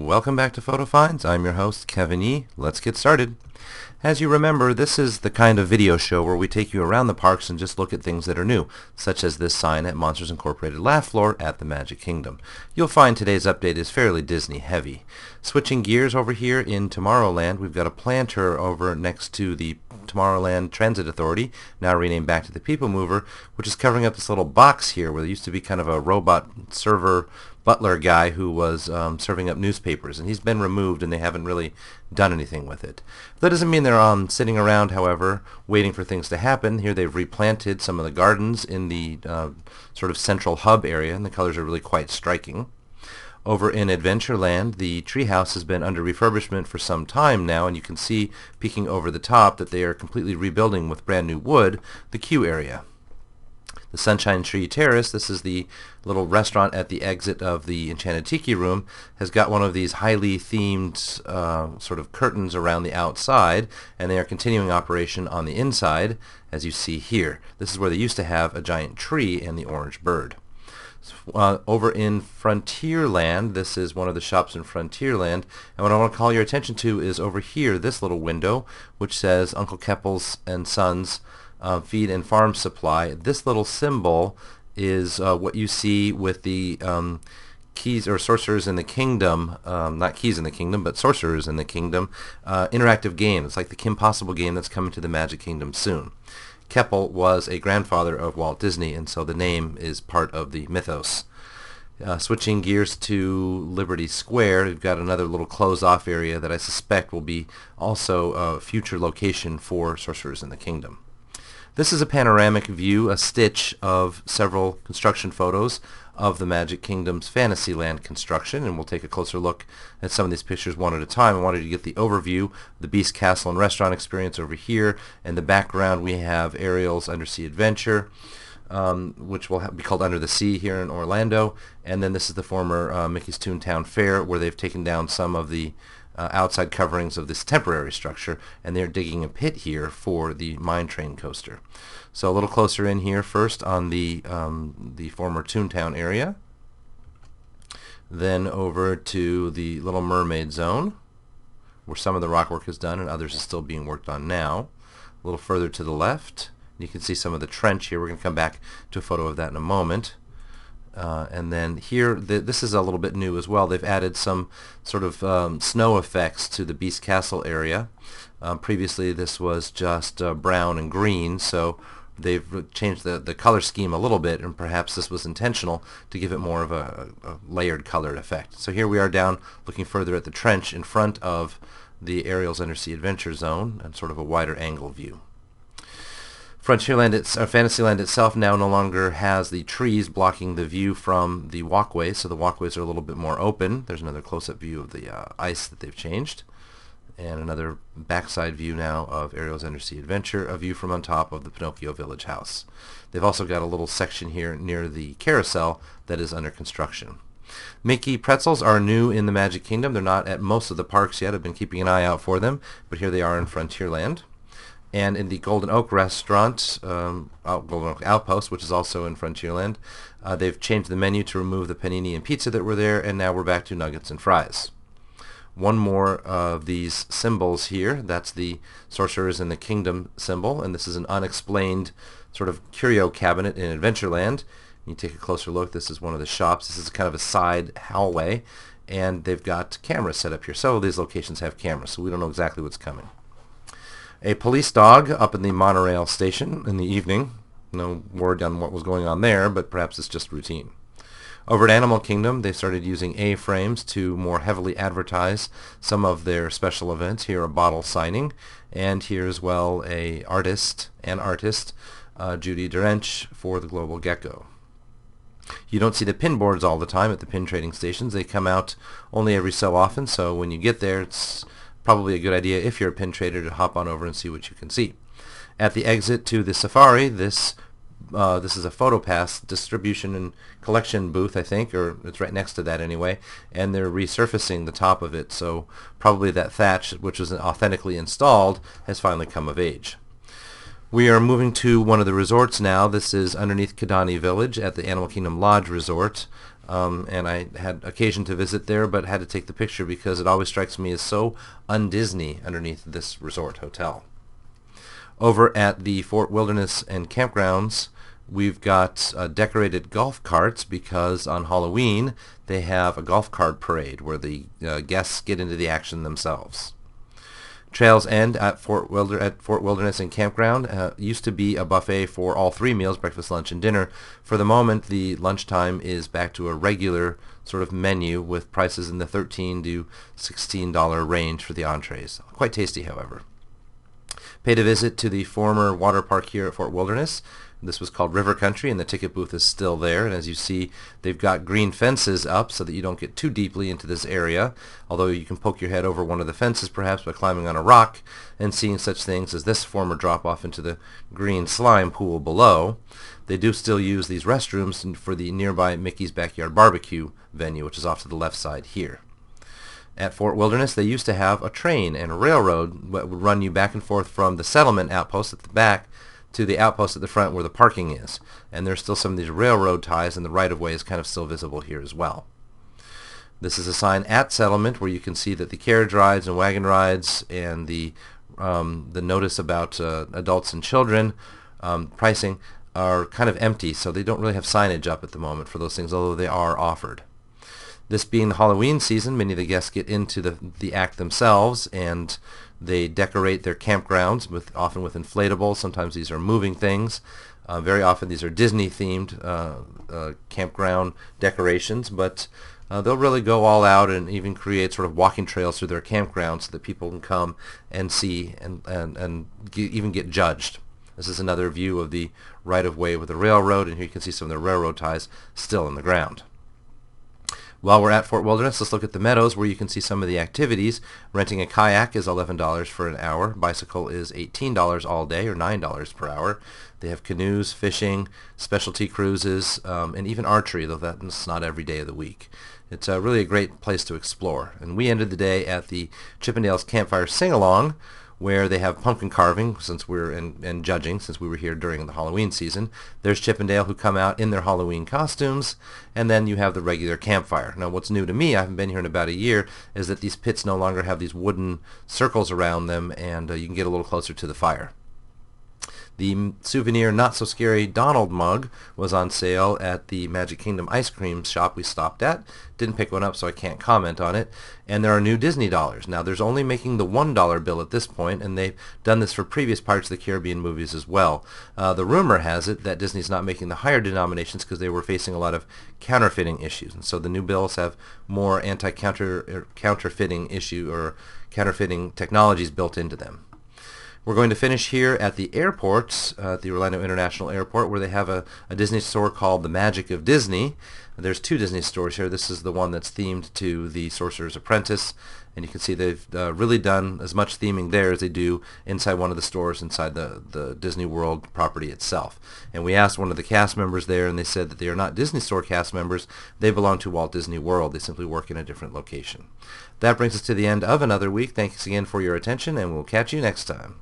Welcome back to Photo Finds. I'm your host, Kevin E. Let's get started. As you remember, this is the kind of video show where we take you around the parks and just look at things that are new, such as this sign at Monsters Incorporated Laugh Floor at the Magic Kingdom. You'll find today's update is fairly Disney heavy. Switching gears over here in Tomorrowland, we've got a planter over next to the Tomorrowland Transit Authority, now renamed back to the People Mover, which is covering up this little box here where there used to be kind of a robot server butler guy who was serving up newspapers, and he's been removed and they haven't really done anything with it. That doesn't mean they're sitting around, however, waiting for things to happen. Here they've replanted some of the gardens in the sort of central hub area, and the colors are really quite striking. Over in Adventureland, the treehouse has been under refurbishment for some time now, and you can see peeking over the top that they are completely rebuilding with brand new wood the queue area. The Sunshine Tree Terrace, this is the little restaurant at the exit of the Enchanted Tiki Room, has got one of these highly themed sort of curtains around the outside, and they are continuing operation on the inside, as you see here. This is where they used to have a giant tree and the orange bird. Over in Frontierland, this is one of the shops in Frontierland, and what I want to call your attention to is over here, this little window, which says Uncle Keppel's and Sons Feed and Farm Supply. This little symbol is what you see with the Keys or Sorcerers in the Kingdom, not Keys in the Kingdom, but Sorcerers in the Kingdom, interactive game. It's like the Kim Possible game that's coming to the Magic Kingdom soon. Keppel was a grandfather of Walt Disney, and so the name is part of the mythos. Switching gears to Liberty Square, we've got another little closed-off area that I suspect will be also a future location for Sorcerers in the Kingdom. This is a panoramic view, a stitch of several construction photos of the Magic Kingdom's Fantasyland construction, and we'll take a closer look at some of these pictures one at a time. I wanted to get the overview, the Beast Castle and Restaurant experience over here. In the background we have Ariel's Undersea Adventure, which will be called Under the Sea here in Orlando, and then this is the former Mickey's Toontown Fair, where they've taken down some of the outside coverings of this temporary structure, and they're digging a pit here for the mine train coaster. So a little closer in here first on the former Toontown area, then over to the Little Mermaid Zone, where some of the rock work is done and others is still being worked on now. A little further to the left, you can see some of the trench here. We're going to come back to a photo of that in a moment. And then here, this is a little bit new as well. They've added some sort of snow effects to the Beast Castle area. Previously this was just brown and green, so they've changed the color scheme a little bit, and perhaps this was intentional to give it more of a layered colored effect. So here we are down looking further at the trench in front of the Ariel's Undersea Adventure Zone, and sort of a wider angle view. Fantasyland itself now no longer has the trees blocking the view from the walkways, so the walkways are a little bit more open. There's another close-up view of the ice that they've changed, and another backside view now of Ariel's Undersea Adventure, a view from on top of the Pinocchio Village house. They've also got a little section here near the carousel that is under construction. Mickey pretzels are new in the Magic Kingdom. They're not at most of the parks yet. I've been keeping an eye out for them, but here they are in Frontierland. And in the Golden Oak restaurant, Golden Oak Outpost, which is also in Frontierland, they've changed the menu to remove the panini and pizza that were there, and now we're back to nuggets and fries. One more of these symbols here, that's the Sorcerers in the Kingdom symbol, and this is an unexplained sort of curio cabinet in Adventureland. You take a closer look, this is one of the shops. This is kind of a side hallway, and they've got cameras set up here. Several of these locations have cameras, so we don't know exactly what's coming. A police dog up in the monorail station in the evening. No word on what was going on there, but perhaps it's just routine. Over at Animal Kingdom, they started using A-frames to more heavily advertise some of their special events. Here a bottle signing, and here as well an artist, Judy Derench, for the Global Gecko. You don't see the pin boards all the time at the pin trading stations. They come out only every so often, so when you get there, it's probably a good idea if you're a pin trader to hop on over and see what you can see. At the exit to the safari, this is a PhotoPass distribution and collection booth, I think, or it's right next to that anyway, and they're resurfacing the top of it, so probably that thatch, which was authentically installed, has finally come of age. We are moving to one of the resorts now. This is underneath Kidani Village at the Animal Kingdom Lodge Resort. and I had occasion to visit there, but had to take the picture because it always strikes me as so un-Disney underneath this resort hotel. Over at the Fort Wilderness and Campgrounds, we've got decorated golf carts because on Halloween they have a golf cart parade where the guests get into the action themselves. Trails End at Fort Wilderness and Campground used to be a buffet for all three meals, breakfast, lunch, and dinner. For the moment, the lunchtime is back to a regular sort of menu with prices in the $13 to $16 range for the entrees. Quite tasty, however. Paid a visit to the former water park here at Fort Wilderness. This was called River Country, and the ticket booth is still there. And as you see, they've got green fences up so that you don't get too deeply into this area, although you can poke your head over one of the fences perhaps by climbing on a rock and seeing such things as this former drop-off into the green slime pool below. They do still use these restrooms for the nearby Mickey's Backyard Barbecue venue, which is off to the left side here. At Fort Wilderness, they used to have a train and a railroad that would run you back and forth from the settlement outpost at the back to the outpost at the front where the parking is. And there's still some of these railroad ties, and the right-of-way is kind of still visible here as well. This is a sign at Settlement where you can see that the carriage rides and wagon rides and the notice about adults and children pricing are kind of empty, so they don't really have signage up at the moment for those things, although they are offered. This being the Halloween season, many of the guests get into the act themselves, and they decorate their campgrounds, often with inflatables. Sometimes these are moving things. Very often these are Disney-themed campground decorations, but they'll really go all out and even create sort of walking trails through their campground so that people can come and see and even get judged. This is another view of the right-of-way with the railroad, and here you can see some of the railroad ties still in the ground. While we're at Fort Wilderness, let's look at the meadows where you can see some of the activities. Renting a kayak is $11 for an hour. Bicycle is $18 all day, or $9 per hour. They have canoes, fishing, specialty cruises, and even archery, though that's not every day of the week. It's really a great place to explore. And we ended the day at the Chippendales Campfire Sing-Along, where they have pumpkin carving since and judging since we were here during the Halloween season. There's Chippendale who come out in their Halloween costumes, and then you have the regular campfire. Now what's new to me, I haven't been here in about a year, is that these pits no longer have these wooden circles around them, and you can get a little closer to the fire. The souvenir Not So Scary Donald mug was on sale at the Magic Kingdom ice cream shop we stopped at. Didn't pick one up, so I can't comment on it. And there are new Disney dollars. Now, there's only making the $1 bill at this point, and they've done this for previous Pirates of the Caribbean movies as well. The rumor has it that Disney's not making the higher denominations because they were facing a lot of counterfeiting issues. And so the new bills have more counterfeiting issue or counterfeiting technologies built into them. We're going to finish here at the airport, at the Orlando International Airport, where they have a Disney store called The Magic of Disney. There's two Disney stores here. This is the one that's themed to the Sorcerer's Apprentice, and you can see they've really done as much theming there as they do inside one of the stores inside the Disney World property itself. And we asked one of the cast members there, and they said that they are not Disney Store cast members. They belong to Walt Disney World. They simply work in a different location. That brings us to the end of another week. Thanks again for your attention, and we'll catch you next time.